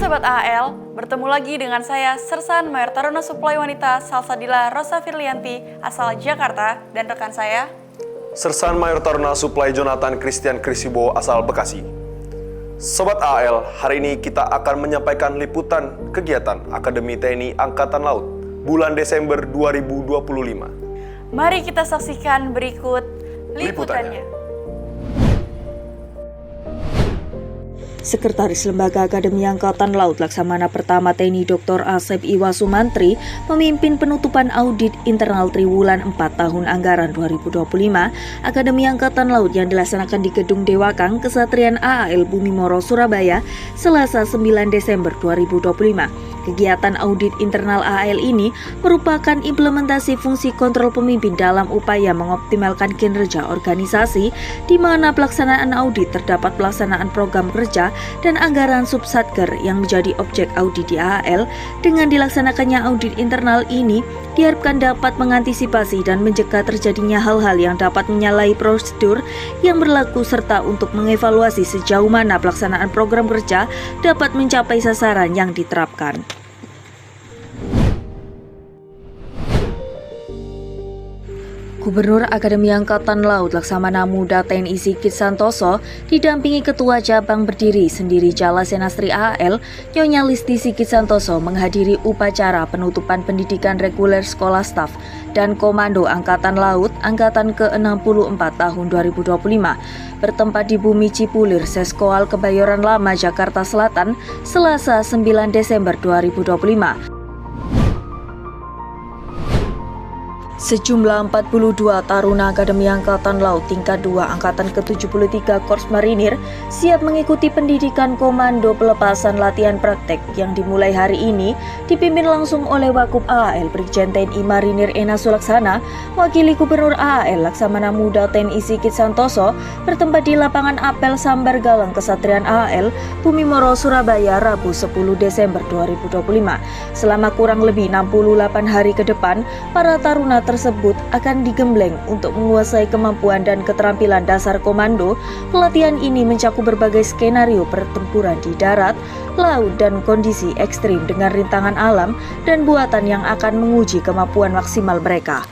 Sobat AAL, bertemu lagi dengan saya Sersan Mayor Taruna Suplai Wanita Salsadila Rosa Firlianti asal Jakarta dan rekan saya Sersan Mayor Taruna Suplai Jonathan Christian Krisibo asal Bekasi. Sobat AAL, hari ini kita akan menyampaikan liputan kegiatan Akademi TNI Angkatan Laut bulan Desember 2025. Mari kita saksikan berikut liputannya. Sekretaris Lembaga Akademi Angkatan Laut Laksamana Pertama TNI Dr. Asep Iwa Sumantri memimpin penutupan audit internal triwulan 4 tahun anggaran 2025 Akademi Angkatan Laut yang dilaksanakan di Gedung Dewakang Kesatrian AAL Bumimoro Surabaya Selasa 9 Desember 2025. Kegiatan audit internal AAL ini merupakan implementasi fungsi kontrol pemimpin dalam upaya mengoptimalkan kinerja organisasi di mana pelaksanaan audit terdapat pelaksanaan program kerja dan anggaran subsatker yang menjadi objek audit di AAL. Dengan dilaksanakannya audit internal ini diharapkan dapat mengantisipasi dan mencegah terjadinya hal-hal yang dapat menyalahi prosedur yang berlaku serta untuk mengevaluasi sejauh mana pelaksanaan program kerja dapat mencapai sasaran yang diterapkan. Gubernur Akademi Angkatan Laut Laksamana Muda TNI Sigit Santoso didampingi Ketua Cabang Berdiri Sendiri Jala Senastri AAL Nyonya Listi Sigit Santoso menghadiri upacara penutupan pendidikan reguler sekolah staf dan komando Angkatan Laut Angkatan ke-64 tahun 2025 bertempat di Bumi Cipulir, Seskoal Kebayoran Lama, Jakarta Selatan, Selasa 9 Desember 2025. Sejumlah 42 taruna Akademi Angkatan Laut tingkat 2 Angkatan ke-73 Korps Marinir siap mengikuti pendidikan komando pelepasan latihan praktek yang dimulai hari ini dipimpin langsung oleh Wakub AAL Brigjen TNI Marinir Ena Sulaksana, wakili Gubernur AAL Laksamana Muda TNI Sigit Santoso bertempat di lapangan apel Sambar Galang Kesatrian AAL Bumimoro Surabaya Rabu 10 Desember 2025. Selama kurang lebih 68 hari ke depan, para taruna tersebut akan digembleng untuk menguasai kemampuan dan keterampilan dasar komando. Pelatihan ini mencakup berbagai skenario pertempuran di darat, laut, dan kondisi ekstrim dengan rintangan alam dan buatan yang akan menguji kemampuan maksimal mereka.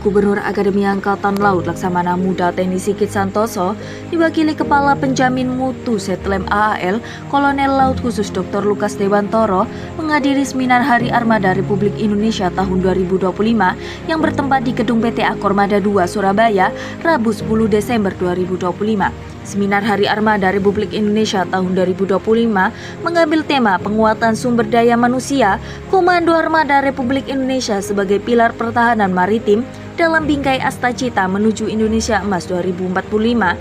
Gubernur Akademi Angkatan Laut Laksamana Muda TNI Sigit Santoso diwakili Kepala Penjamin Mutu Setlem AAL Kolonel Laut Khusus Dr. Lukas Dewantoro menghadiri seminar Hari Armada Republik Indonesia tahun 2025 yang bertempat di Gedung PT Akormada 2 Surabaya Rabu 10 Desember 2025. Seminar Hari Armada Republik Indonesia tahun 2025 mengambil tema penguatan sumber daya manusia Komando Armada Republik Indonesia sebagai pilar pertahanan maritim dalam bingkai Astacita menuju Indonesia Emas 2045.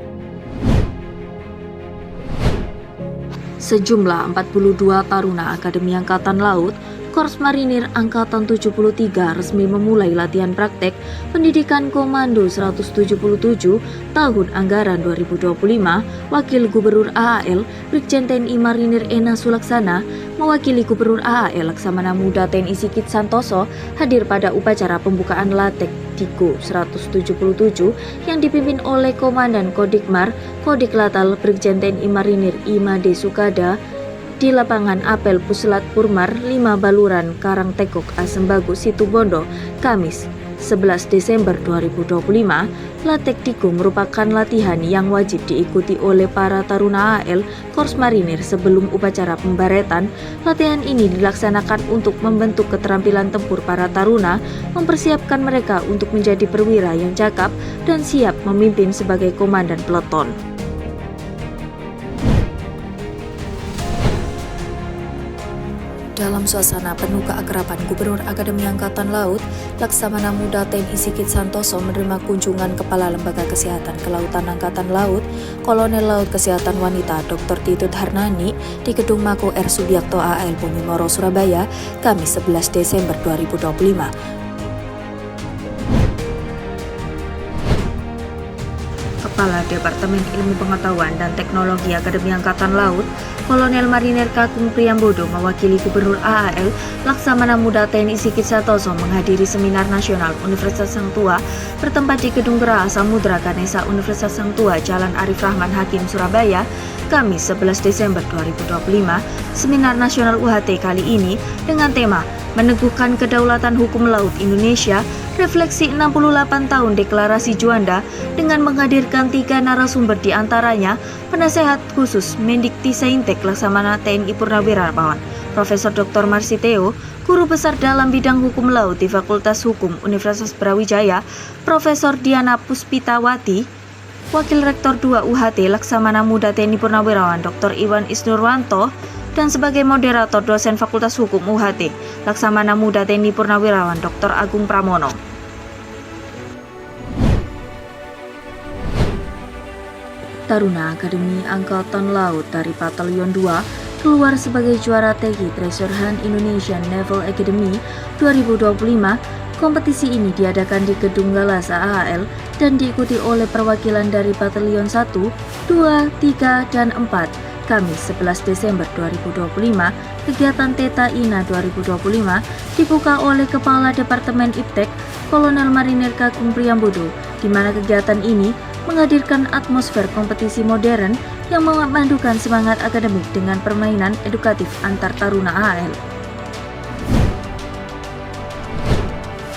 Sejumlah 42 taruna Akademi Angkatan Laut Korps Marinir Angkatan 73 resmi memulai latihan praktek pendidikan Komando 177 tahun anggaran 2025. Wakil Gubernur AAL Brigjen TNI Marinir Ena Sulaksana mewakili Gubernur AAL Laksamana Muda TNI Sigit Santoso hadir pada upacara pembukaan Latek Diko 177 yang dipimpin oleh Komandan Kodikmar Kodiklatal Brigjen TNI Marinir Imade Sukada di lapangan apel Puslat Purmar 5 Baluran Karangtekok Asembagu Situbondo, Kamis 11 Desember 2025. Latek Diko merupakan latihan yang wajib diikuti oleh para taruna AAL Korps Marinir sebelum upacara pembaretan. Latihan ini dilaksanakan untuk membentuk keterampilan tempur para taruna, mempersiapkan mereka untuk menjadi perwira yang cakap dan siap memimpin sebagai komandan peleton. Dalam suasana penuh keakraban, Gubernur Akademi Angkatan Laut Laksamana Muda TNI Sigit Santoso menerima kunjungan Kepala Lembaga Kesehatan Kelautan Angkatan Laut Kolonel Laut Kesehatan Wanita Dr. Titut Harnani di Gedung Mako R. Subiakto AAL Bumimoro Surabaya Kamis 11 Desember 2025. Kepala Departemen Ilmu Pengetahuan dan Teknologi Akademi Angkatan Laut, Kolonel Marinir Kakung Priyambodo mewakili Gubernur AAL Laksamana Muda TNI Sigit Santoso menghadiri Seminar Nasional Universitas Sang Tua bertempat di Gedung Geraha Samudra Ganesha Universitas Sang Tua, Jalan Arif Rahman Hakim, Surabaya, Kamis 11 Desember 2025. Seminar Nasional UHT kali ini dengan tema Meneguhkan Kedaulatan Hukum Laut Indonesia, Refleksi 68 Tahun Deklarasi Juanda, dengan menghadirkan 3 narasumber, di antaranya Penasehat Khusus Mendikti-Saintek Laksamana TNI Purnawirawan, Profesor Dr. Marsiteo, Guru Besar dalam bidang Hukum Laut di Fakultas Hukum Universitas Brawijaya, Profesor Diana Puspitawati, Wakil Rektor 2 UHT Laksamana Muda TNI Purnawirawan Dr. Iwan Isnurwanto, dan sebagai moderator dosen Fakultas Hukum UHT Laksamana Muda TNI Purnawirawan Dr. Agung Pramono. Taruna Akademi Angkatan Laut dari Batalion 2 keluar sebagai juara TG Treasure Hunt Indonesian Naval Academy 2025. Kompetisi ini diadakan di Gedung Galas AAL dan diikuti oleh perwakilan dari Batalion 1, 2, 3, dan 4. Kamis 11 Desember 2025, kegiatan Theta INA 2025 dibuka oleh Kepala Departemen Iptek Kolonel Marinir Kakung Priyambodo, di mana kegiatan ini menghadirkan atmosfer kompetisi modern yang memadukan semangat akademik dengan permainan edukatif antar taruna AAL.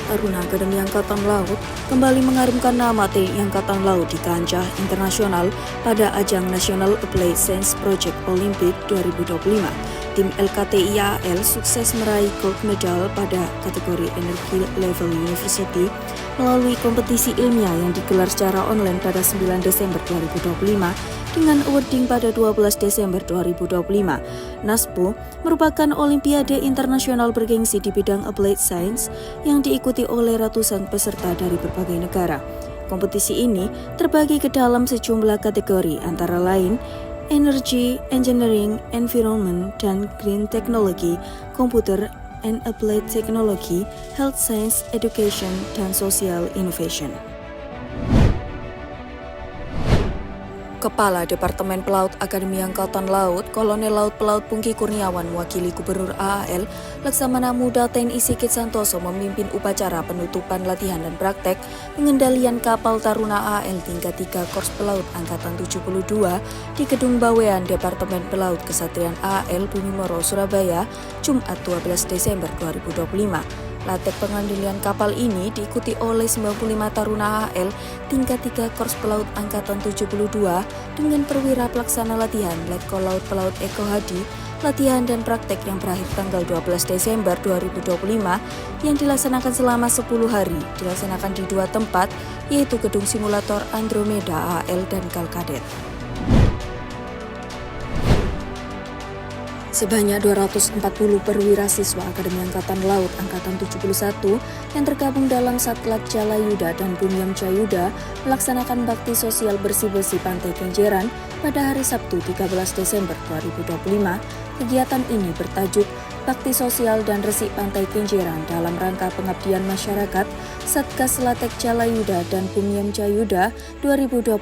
Taruna Akademi Angkatan Laut kembali mengharumkan nama TNI Angkatan Laut di kancah internasional pada ajang National Applied Science Project Olympic 2025. Tim LKTI AAL sukses meraih gold medal pada kategori Energy Level University melalui kompetisi ilmiah yang digelar secara online pada 9 Desember 2025 dengan awarding pada 12 Desember 2025. NASPO merupakan olimpiade internasional bergengsi di bidang applied science yang diikuti oleh ratusan peserta dari berbagai negara. Kompetisi ini terbagi ke dalam sejumlah kategori, antara lain Energy, Engineering, Environment, dan Green Technology, Computer and Applied Technology, Health Science, Education, dan Social Innovation. Kepala Departemen Pelaut Akademi Angkatan Laut, Kolonel Laut Pelaut Pungki Kurniawan mewakili Gubernur AAL Laksamana Muda TNI Sigit Santoso memimpin upacara penutupan latihan dan praktek pengendalian kapal Taruna AAL tingkat 3 Korps Pelaut Angkatan 72 di Gedung Bawean Departemen Pelaut Kesatrian AAL Bumimoro, Surabaya, Jumat 12 Desember 2025. Latih pengendalian kapal ini diikuti oleh 95 taruna AAL tingkat 3 Korps Pelaut Angkatan 72 dengan perwira pelaksana latihan Letkol Laut Pelaut Eko Hadi, latihan dan praktek yang berakhir tanggal 12 Desember 2025 yang dilaksanakan selama 10 hari, dilaksanakan di 2 tempat, yaitu Gedung Simulator Andromeda AAL dan Kalkadet. Sebanyak 240 perwira siswa Akademi Angkatan Laut Angkatan 71 yang tergabung dalam Satlat Jalayuda dan Bumiam Jayuda melaksanakan bakti sosial bersih-bersih Pantai Kenjeran pada hari Sabtu 13 Desember 2025. Kegiatan ini bertajuk Bakti Sosial dan Resik Pantai Kenjeran dalam rangka pengabdian masyarakat Satgas Latek Jalayuda dan Bumiam Jayuda 2025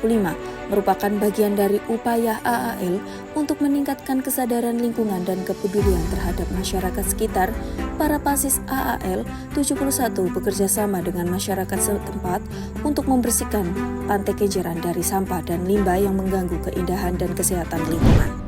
merupakan bagian dari upaya AAL untuk meningkatkan kesadaran lingkungan dan kepedulian terhadap masyarakat sekitar. Para pasis AAL 71 bekerja sama dengan masyarakat setempat untuk membersihkan Pantai Kenjeran dari sampah dan limbah yang mengganggu keindahan dan kesehatan lingkungan.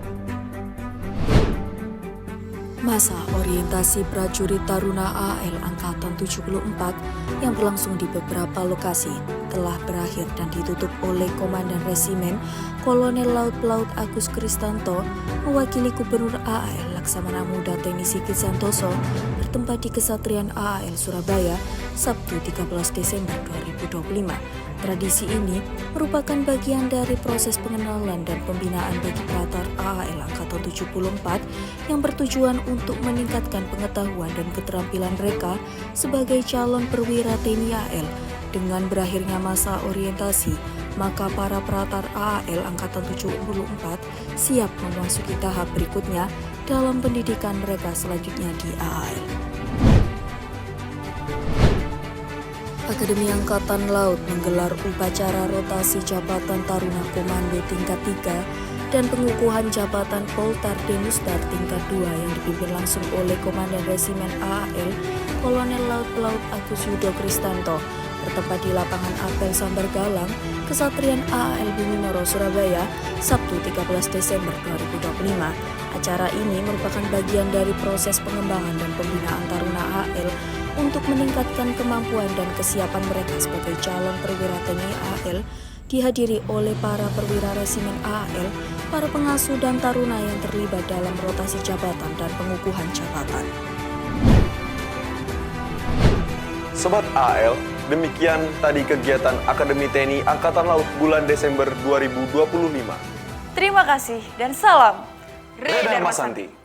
Masa orientasi prajurit Taruna AAL Angkatan 74 yang berlangsung di beberapa lokasi telah berakhir dan ditutup oleh Komandan Resimen Kolonel Laut Pelaut Agus Kristanto mewakili Gubernur AAL Laksamana Muda TNI Sigit Santoso bertempat di Kesatrian AAL Surabaya Sabtu 13 Desember 2025. Tradisi ini merupakan bagian dari proses pengenalan dan pembinaan bagi Pratar AAL Angkatan 74 yang bertujuan untuk meningkatkan pengetahuan dan keterampilan mereka sebagai calon perwira TNI AAL. Dengan berakhirnya masa orientasi, maka para Pratar AAL Angkatan 74 siap memasuki tahap berikutnya dalam pendidikan mereka selanjutnya di AAL. Akademi Angkatan Laut menggelar upacara rotasi jabatan Taruna Komando tingkat 3 dan pengukuhan jabatan Poltar Denustar tingkat 2 yang dipimpin langsung oleh Komandan Resimen AAL Kolonel Laut Pelaut Agus Yudo Kristanto bertempat di lapangan Apel Sambar Galang, Kesatrian AAL Buminoro, Surabaya, Sabtu 13 Desember 2025. Acara ini merupakan bagian dari proses pengembangan dan pembinaan Taruna AAL untuk meningkatkan kemampuan dan kesiapan mereka sebagai calon perwira TNI AAL, dihadiri oleh para perwira resimen AAL, para pengasuh dan taruna yang terlibat dalam rotasi jabatan dan pengukuhan jabatan. Sobat AAL, demikian tadi kegiatan Akademi TNI Angkatan Laut bulan Desember 2025. Terima kasih dan salam Reda Masanti.